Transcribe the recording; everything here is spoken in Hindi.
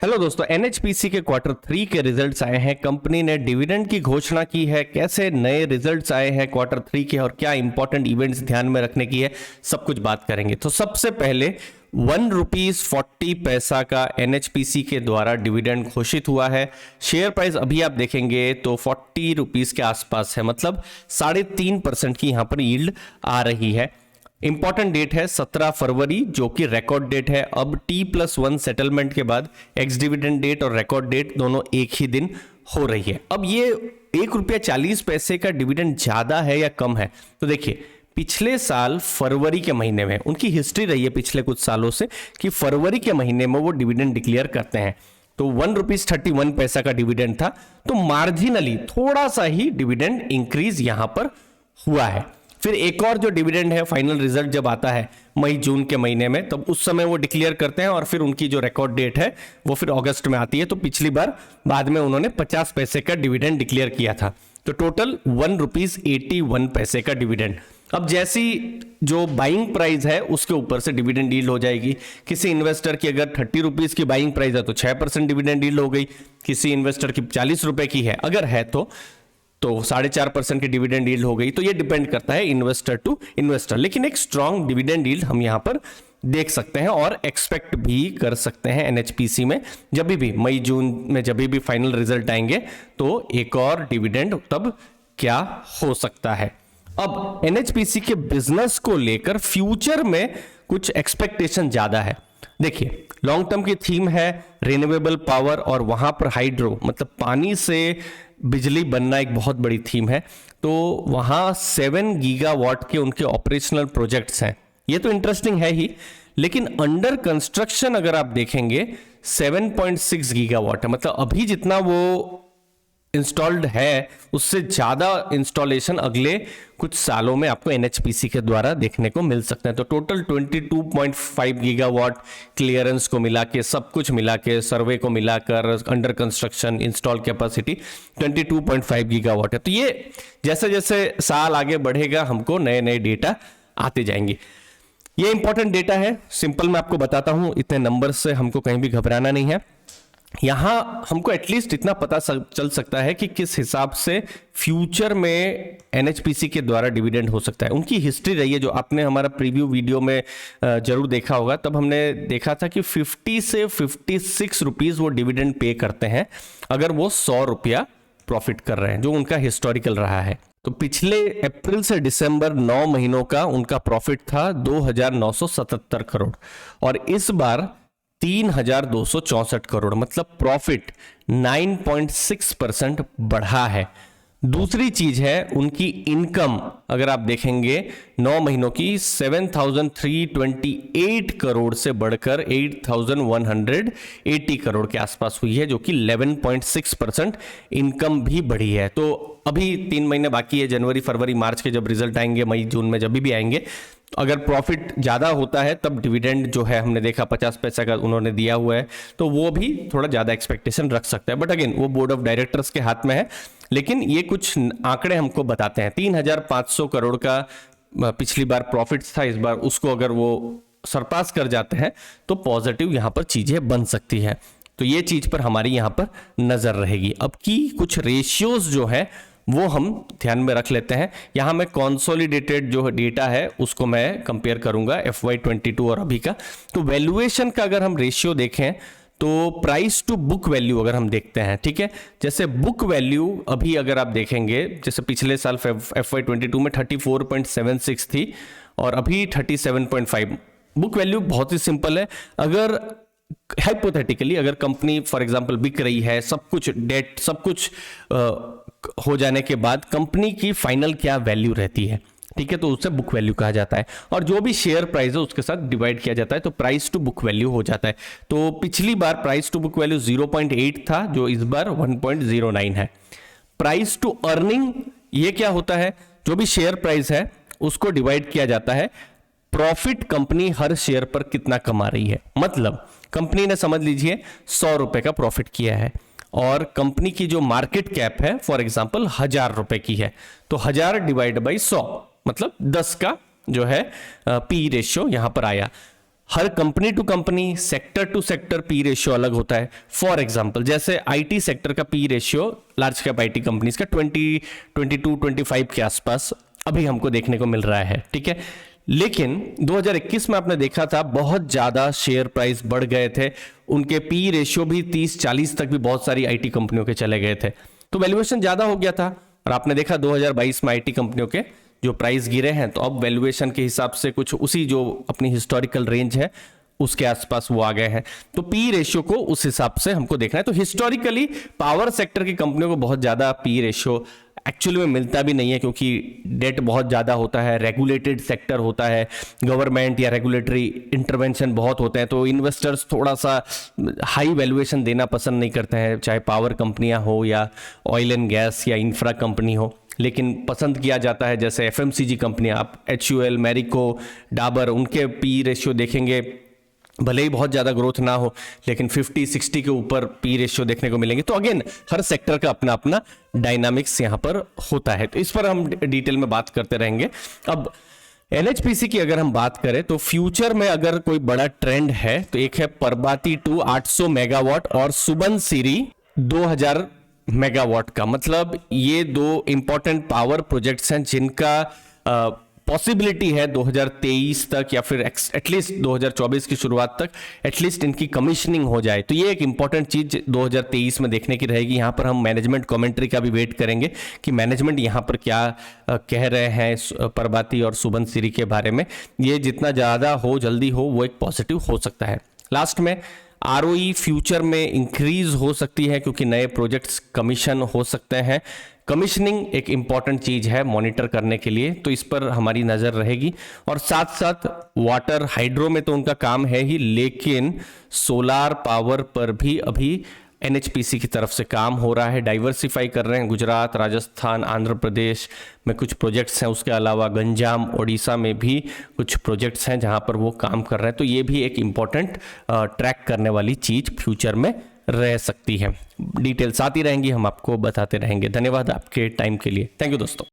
हेलो दोस्तों, एनएचपीसी के क्वार्टर 3 के रिजल्ट्स आए हैं। कंपनी ने डिविडेंड की घोषणा की है। कैसे नए रिजल्ट्स आए हैं क्वार्टर 3 के और क्या इंपॉर्टेंट इवेंट्स ध्यान में रखने की है, सब कुछ बात करेंगे। तो सबसे पहले ₹1.40 का एनएचपीसी के द्वारा डिविडेंड घोषित हुआ है। शेयर प्राइस अभी आप देखेंगे तो ₹40 के आसपास है, मतलब 3.5% की यहां पर यील्ड आ रही है। इंपॉर्टेंट डेट है 17 फरवरी, जो कि रिकॉर्ड डेट है। अब T+1 सेटलमेंट के बाद एक्स डिविडेंड डेट और रिकॉर्ड डेट दोनों एक ही दिन हो रही है। अब ये ₹1.40 का डिविडेंड ज्यादा है या कम है, तो देखिए पिछले साल फरवरी के महीने में उनकी हिस्ट्री रही है पिछले कुछ सालों से कि फरवरी के महीने में वो डिविडेंड डिक्लेयर करते हैं। तो ₹1.31 का डिविडेंड था, तो मार्जिनली थोड़ा सा ही डिविडेंड इंक्रीज यहां पर हुआ है। फिर एक और जो डिविडेंड है, फाइनल रिजल्ट जब आता है मई जून के महीने में, तब उस समय वो डिक्लेयर करते हैं और फिर उनकी जो रिकॉर्ड डेट है वो फिर अगस्त में आती है। तो पिछली बार बाद में उन्होंने 50 पैसे का डिविडेंड डिक्लेयर किया था। तो टोटल ₹1.81 का डिविडेंड। अब जैसी जो बाइंग प्राइस है उसके ऊपर से डिविडेंड डील हो जाएगी। किसी इन्वेस्टर की अगर ₹30 की बाइंग प्राइस है तो 6% डिविडेंड डील हो गई। किसी इन्वेस्टर की ₹40 की है अगर है तो 4.5% की डिविडेंड यील्ड हो गई। तो ये डिपेंड करता है इन्वेस्टर टू इन्वेस्टर, लेकिन एक स्ट्रांग डिविडेंड यील्ड हम यहां पर देख सकते हैं और एक्सपेक्ट भी कर सकते हैं एनएचपीसी में। जब भी मई जून में जब भी फाइनल रिजल्ट आएंगे तो एक और डिविडेंड तब क्या हो सकता है। अब एनएचपीसी के बिजनेस को लेकर फ्यूचर में कुछ एक्सपेक्टेशन ज्यादा है। देखिए, लॉन्ग टर्म की थीम है रिन्यूएबल पावर और वहां पर हाइड्रो मतलब पानी से बिजली बनना एक बहुत बड़ी थीम है। तो वहां 7 गीगावाट के उनके ऑपरेशनल प्रोजेक्ट्स हैं। ये तो इंटरेस्टिंग है ही, लेकिन अंडर कंस्ट्रक्शन अगर आप देखेंगे 7.6 गीगावाट है। मतलब अभी जितना वो इंस्टॉल्ड है उससे ज्यादा इंस्टॉलेशन अगले कुछ सालों में आपको एनएचपीसी के द्वारा देखने को मिल सकते हैं। तो टोटल 22.5 गीगावाट क्लियरेंस को मिला के, सब कुछ मिला के, सर्वे को मिलाकर under construction install capacity 22.5 gigawatt है। तो ये जैसे जैसे साल आगे बढ़ेगा हमको नए नए डेटा आते जाएंगे। ये इंपॉर्टेंट डेटा है, सिंपल मैं आपको बताता हूं, इतने नंबर से हमको कहीं भी घबराना नहीं है। यहां हमको एटलीस्ट इतना पता चल सकता है कि किस हिसाब से फ्यूचर में एनएचपीसी के द्वारा डिविडेंड हो सकता है। उनकी हिस्ट्री रही है, जो आपने हमारा प्रीव्यू वीडियो में जरूर देखा होगा, तब हमने देखा था कि 50 से 56 रुपीस वो डिविडेंड पे करते हैं अगर वो ₹100 प्रॉफिट कर रहे हैं, जो उनका हिस्टोरिकल रहा है। तो पिछले अप्रैल से दिसंबर 9 महीनों का उनका प्रॉफिट था 2,977 करोड़ और इस बार 3,264 करोड़, मतलब प्रॉफिट 9.6% बढ़ा है। दूसरी चीज है उनकी इनकम, अगर आप देखेंगे 9 महीनों की 7,328 करोड़ से बढ़कर 8,180 करोड़ के आसपास हुई है, जो कि 11.6% इनकम भी बढ़ी है। तो अभी 3 महीने बाकी है, जनवरी फरवरी मार्च के जब रिजल्ट आएंगे, मई जून में जब भी आएंगे, अगर प्रॉफिट ज्यादा होता है तब डिविडेंड जो है हमने देखा 50 पैसा का उन्होंने दिया हुआ है, तो वो भी थोड़ा ज्यादा एक्सपेक्टेशन रख सकता है। बट अगेन वो बोर्ड ऑफ डायरेक्टर्स के हाथ में है, लेकिन ये कुछ आंकड़े हमको बताते हैं। 3,500 करोड़ का पिछली बार प्रॉफिट था, इस बार उसको अगर वो सरपास कर जाते हैं तो पॉजिटिव यहां पर चीजें बन सकती है। तो ये चीज पर हमारी यहां पर नजर रहेगी। अब की कुछ रेशियोज जो है वो हम ध्यान में रख लेते हैं। यहां मैं कंसोलिडेटेड जो डेटा है उसको मैं कंपेयर करूंगा FY22 और अभी का। तो वैल्यूएशन का अगर हम रेशियो देखें तो प्राइस टू बुक वैल्यू अगर हम देखते हैं, ठीक है, जैसे बुक वैल्यू अभी अगर आप देखेंगे, जैसे पिछले साल FY22 में 34.76 थी और अभी 37.5। बुक वैल्यू बहुत ही सिंपल है। अगर हाइपोथेटिकली अगर कंपनी फॉर एग्जांपल बिक रही है, सब कुछ डेट सब कुछ हो जाने के बाद कंपनी की फाइनल क्या वैल्यू रहती है, ठीक है, तो उससे बुक वैल्यू कहा जाता है। और जो भी शेयर प्राइस है उसके साथ डिवाइड किया जाता है, तो प्राइस टू बुक वैल्यू हो जाता है। तो पिछली बार प्राइस टू बुक वैल्यू 0.8 था, जो इस बार 1.09 है। प्राइस टू अर्निंग ये क्या होता है, जो भी शेयर प्राइस है उसको डिवाइड किया जाता है प्रॉफिट कंपनी हर शेयर पर कितना कमा रही है। मतलब कंपनी ने समझ लीजिए ₹100 का प्रॉफिट किया है और कंपनी की जो मार्केट कैप है फॉर एग्जांपल ₹1,000 की है, तो 1000 डिवाइड बाई 100 मतलब 10 का जो है पी रेशियो यहां पर आया। हर company to company, sector to sector P ratio अलग होता है। फॉर एग्जांपल जैसे आईटी सेक्टर का P ratio large cap IT companies का 22-25 के आसपास अभी हमको देखने को मिल रहा है, ठीक है। लेकिन 2021 में आपने देखा था बहुत ज्यादा शेयर प्राइस बढ़ गए थे, उनके पी रेशियो भी 30-40 तक भी बहुत सारी आईटी कंपनियों के चले गए थे, तो वैल्यूएशन ज्यादा हो गया था। और आपने देखा 2022 में आईटी कंपनियों के जो प्राइस गिरे हैं, तो अब वैल्यूएशन के हिसाब से कुछ उसी जो अपनी हिस्टोरिकल रेंज है उसके आसपास वो आ गए हैं। तो पी रेशियो को उस हिसाब से हमको देखना है। तो हिस्टोरिकली पावर सेक्टर की कंपनियों को बहुत ज्यादा पी रेशियो एक्चुअली में मिलता भी नहीं है, क्योंकि डेट बहुत ज़्यादा होता है, रेगुलेटेड सेक्टर होता है, गवर्नमेंट या रेगुलेटरी इंटरवेंशन बहुत होते हैं, तो इन्वेस्टर्स थोड़ा सा हाई वैल्यूएशन देना पसंद नहीं करते हैं, चाहे पावर कंपनियां हो या ऑयल एंड गैस या इंफ्रा कंपनी हो। लेकिन पसंद किया जाता है जैसे एफएमसीजी कंपनियां, आप HUL, मैरिको, डाबर, उनके पी रेशियो देखेंगे, भले ही बहुत ज़्यादा ग्रोथ ना हो लेकिन 50-60 के ऊपर पी रेशियो देखने को मिलेंगे। तो अगेन हर सेक्टर का अपना अपना डायनामिक्स यहाँ पर होता है, तो इस पर हम डिटेल में बात करते रहेंगे। अब NHPC की अगर हम बात करें तो फ्यूचर में अगर कोई बड़ा ट्रेंड है तो एक है परबाती 2 800 मेगावाट और सुबनसिरी 2000 मेगावाट का। मतलब ये दो इंपॉर्टेंट पावर प्रोजेक्ट्स हैं जिनका पॉसिबिलिटी है 2023 तक या फिर एटलीस्ट 2024 की शुरुआत तक एटलीस्ट इनकी कमीशनिंग हो जाए। तो ये एक इंपॉर्टेंट चीज 2023 में देखने की रहेगी। यहाँ पर हम मैनेजमेंट कमेंट्री का भी वेट करेंगे कि मैनेजमेंट यहाँ पर क्या कह रहे हैं परबाती और सुबनसिरी के बारे में। ये जितना ज़्यादा हो जल्दी हो वो एक पॉजिटिव हो सकता है। लास्ट में ROE फ्यूचर में इंक्रीज हो सकती है क्योंकि नए प्रोजेक्ट्स कमीशन हो सकते हैं। कमीशनिंग एक इंपॉर्टेंट चीज है मॉनिटर करने के लिए, तो इस पर हमारी नजर रहेगी। और साथ साथ वाटर हाइड्रो में तो उनका काम है ही, लेकिन सोलार पावर पर भी अभी NHPC की तरफ से काम हो रहा है, डाइवर्सिफाई कर रहे हैं। गुजरात, राजस्थान, आंध्र प्रदेश में कुछ प्रोजेक्ट्स हैं, उसके अलावा गंजाम, ओडिशा में भी कुछ प्रोजेक्ट्स हैं जहां पर वो काम कर रहे हैं। तो ये भी एक इम्पॉर्टेंट ट्रैक करने वाली चीज फ्यूचर में रह सकती है। डिटेल्स आती रहेंगी, हम आपको बताते रहेंगे। धन्यवाद आपके टाइम के लिए। थैंक यू दोस्तों।